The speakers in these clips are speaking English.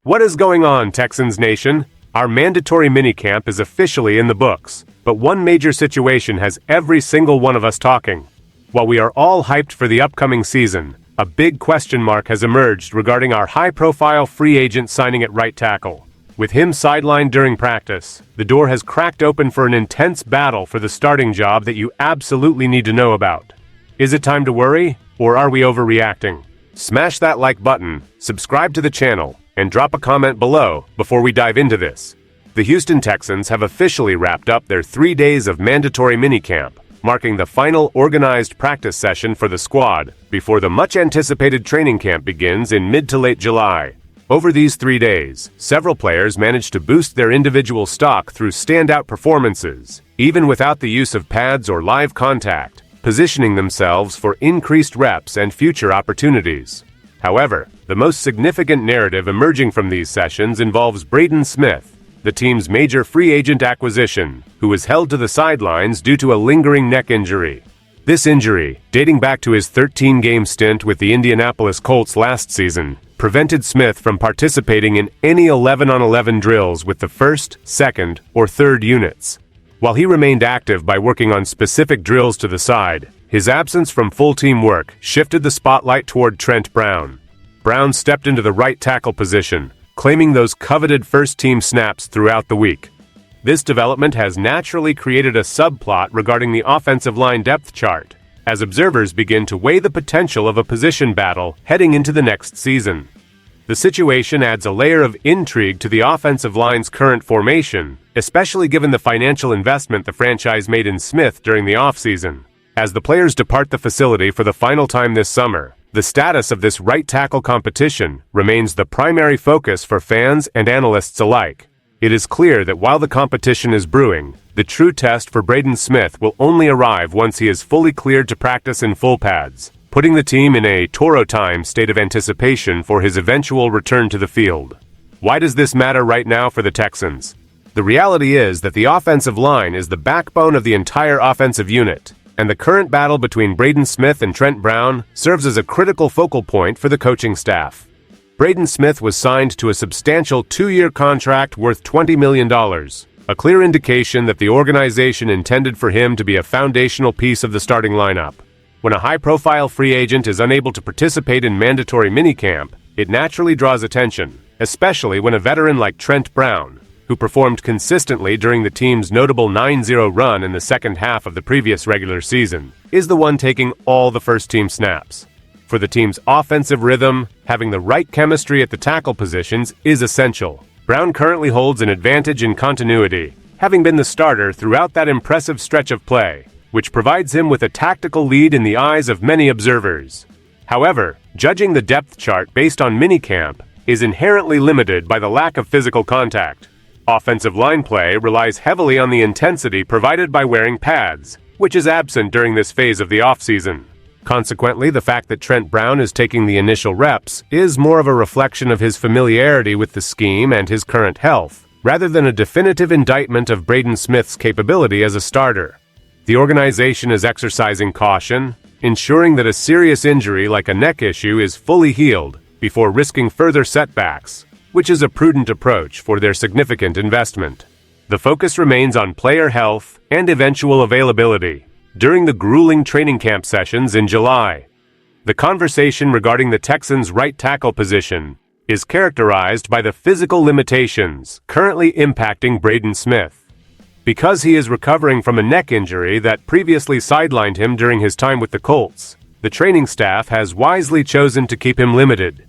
What is going on, Texans Nation? Our mandatory minicamp is officially in the books, but one major situation has every single one of us talking. While we are all hyped for the upcoming season, a big question mark has emerged regarding our high-profile free agent signing at right tackle. With him sidelined during practice, the door has cracked open for an intense battle for the starting job that you absolutely need to know about. Is it time to worry, or are we overreacting? Smash that like button, subscribe to the channel, and drop a comment below before we dive into this. The Houston Texans have officially wrapped up their 3 days of mandatory minicamp, marking the final organized practice session for the squad before the much-anticipated training camp begins in mid to late July. Over these 3 days, several players managed to boost their individual stock through standout performances, even without the use of pads or live contact, positioning themselves for increased reps and future opportunities. However, the most significant narrative emerging from these sessions involves Braden, the team's major free agent acquisition, who was held to the sidelines due to a lingering neck injury. This injury, dating back to his 13-game stint with the Indianapolis Colts last season, prevented Smith from participating in any 11-on-11 drills with the 1st, 2nd, or 3rd units. While he remained active by working on specific drills to the side, his absence from full-team work shifted the spotlight toward Trent Brown. Brown stepped into the right tackle position, claiming those coveted first-team snaps throughout the week. This development has naturally created a subplot regarding the offensive line depth chart, as observers begin to weigh the potential of a position battle heading into the next season. The situation adds a layer of intrigue to the offensive line's current formation, especially given the financial investment the franchise made in Smith during the offseason. As the players depart the facility for the final time this summer, the status of this right tackle competition remains the primary focus for fans and analysts alike. It is clear that while the competition is brewing, the true test for Braden will only arrive once he is fully cleared to practice in full pads, putting the team in a Toro-time state of anticipation for his eventual return to the field. Why does this matter right now for the Texans? The reality is that the offensive line is the backbone of the entire offensive unit, and the current battle between Braden and Trent Brown serves as a critical focal point for the coaching staff. Braden was signed to a substantial 2-year contract worth $20 million, a clear indication that the organization intended for him to be a foundational piece of the starting lineup. When a high-profile free agent is unable to participate in mandatory minicamp, it naturally draws attention, especially when a veteran like Trent Brown, who performed consistently during the team's notable 9-0 run in the second half of the previous regular season, is the one taking all the first-team snaps. For the team's offensive rhythm, having the right chemistry at the tackle positions is essential. Brown currently holds an advantage in continuity, having been the starter throughout that impressive stretch of play, which provides him with a tactical lead in the eyes of many observers. However, judging the depth chart based on minicamp is inherently limited by the lack of physical contact. Offensive line play relies heavily on the intensity provided by wearing pads, which is absent during this phase of the offseason. Consequently, the fact that Trent Brown is taking the initial reps is more of a reflection of his familiarity with the scheme and his current health, rather than a definitive indictment of Braden capability as a starter. The organization is exercising caution, ensuring that a serious injury like a neck issue is fully healed before risking further setbacks, which is a prudent approach for their significant investment. The focus remains on player health and eventual availability during the grueling training camp sessions in July. The conversation regarding the Texans' right tackle position is characterized by the physical limitations currently impacting Braden Because he is recovering from a neck injury that previously sidelined him during his time with the Colts, the training staff has wisely chosen to keep him limited.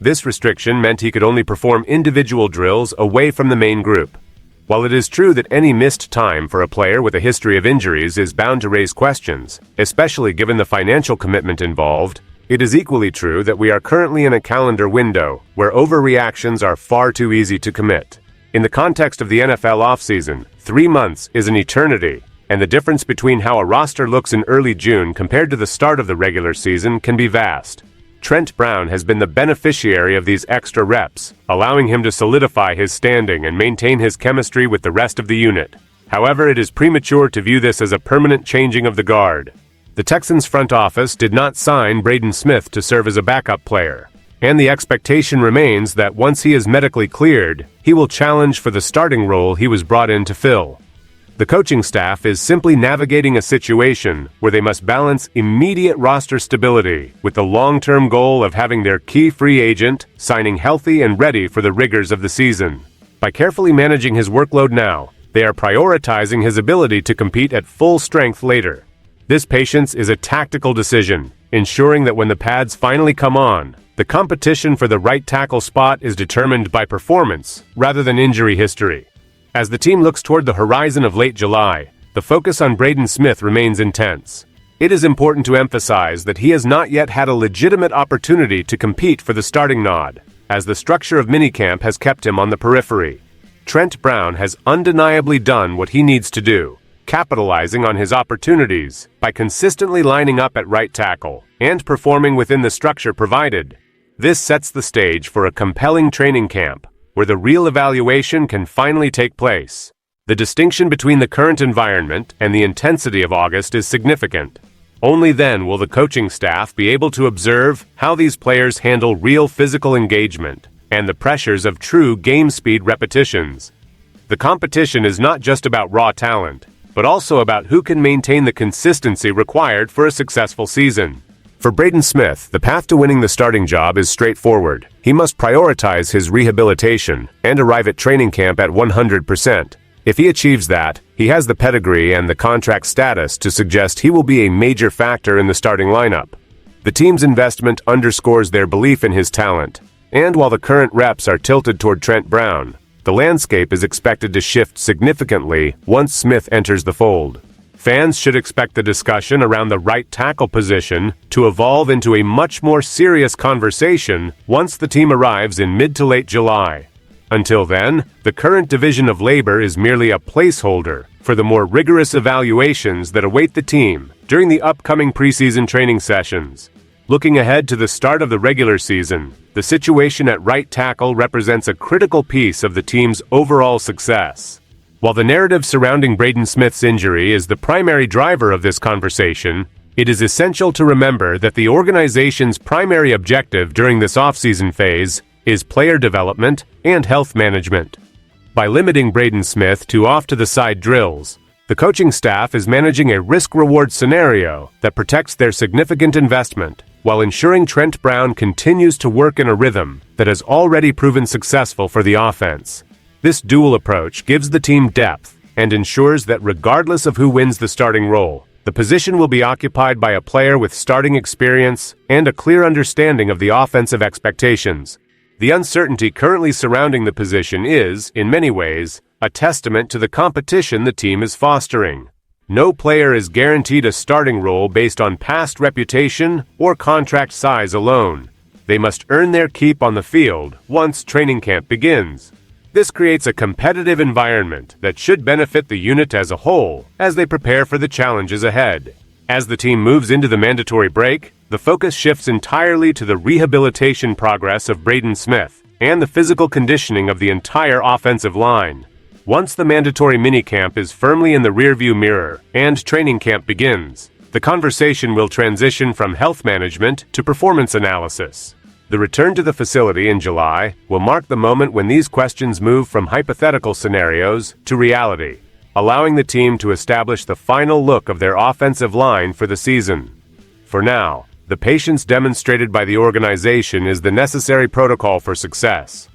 This restriction meant he could only perform individual drills away from the main group. While it is true that any missed time for a player with a history of injuries is bound to raise questions, especially given the financial commitment involved, it is equally true that we are currently in a calendar window where overreactions are far too easy to commit. In the context of the NFL offseason, 3 months is an eternity, and the difference between how a roster looks in early June compared to the start of the regular season can be vast. Trent Brown has been the beneficiary of these extra reps, allowing him to solidify his standing and maintain his chemistry with the rest of the unit. However, it is premature to view this as a permanent changing of the guard. The Texans front office did not sign Braden to serve as a backup player. and the expectation remains that once he is medically cleared, he will challenge for the starting role he was brought in to fill. The coaching staff is simply navigating a situation where they must balance immediate roster stability with the long-term goal of having their key free agent signing healthy and ready for the rigors of the season. By carefully managing his workload now, they are prioritizing his ability to compete at full strength later. This patience is a tactical decision, ensuring that when the pads finally come on, the competition for the right tackle spot is determined by performance rather than injury history. As the team looks toward the horizon of late July, the focus on Braden Smith remains intense. It is important to emphasize that he has not yet had a legitimate opportunity to compete for the starting nod, as the structure of minicamp has kept him on the periphery. Trent Brown has undeniably done what he needs to do, capitalizing on his opportunities by consistently lining up at right tackle and performing within the structure provided. This sets the stage for a compelling training camp, where the real evaluation can finally take place. The distinction between the current environment and the intensity of August is significant. Only then will the coaching staff be able to observe how these players handle real physical engagement and the pressures of true game speed repetitions. The competition is not just about raw talent, but also about who can maintain the consistency required for a successful season. For Braden Smith, the path to winning the starting job is straightforward. He must prioritize his rehabilitation and arrive at training camp at 100%. If he achieves that, he has the pedigree and the contract status to suggest he will be a major factor in the starting lineup. The team's investment underscores their belief in his talent, and while the current reps are tilted toward Trent Brown, the landscape is expected to shift significantly once Smith enters the fold. Fans should expect the discussion around the right tackle position to evolve into a much more serious conversation once the team arrives in mid to late July. Until then, the current division of labor is merely a placeholder for the more rigorous evaluations that await the team during the upcoming preseason training sessions. Looking ahead to the start of the regular season, the situation at right tackle represents a critical piece of the team's overall success. While the narrative surrounding Braden Smith's injury is the primary driver of this conversation, it is essential to remember that the organization's primary objective during this offseason phase is player development and health management. By limiting Braden Smith to off-to-the-side drills, the coaching staff is managing a risk-reward scenario that protects their significant investment while ensuring Trent Brown continues to work in a rhythm that has already proven successful for the offense. This dual approach gives the team depth and ensures that regardless of who wins the starting role, the position will be occupied by a player with starting experience and a clear understanding of the offensive expectations. The uncertainty currently surrounding the position is, in many ways, a testament to the competition the team is fostering. No player is guaranteed a starting role based on past reputation or contract size alone. They must earn their keep on the field once training camp begins. This creates a competitive environment that should benefit the unit as a whole as they prepare for the challenges ahead. As the team moves into the mandatory break, the focus shifts entirely to the rehabilitation progress of Braden Smith and the physical conditioning of the entire offensive line. Once the mandatory minicamp is firmly in the rearview mirror and training camp begins, the conversation will transition from health management to performance analysis. The return to the facility in July will mark the moment when these questions move from hypothetical scenarios to reality, allowing the team to establish the final look of their offensive line for the season. For now, the patience demonstrated by the organization is the necessary protocol for success.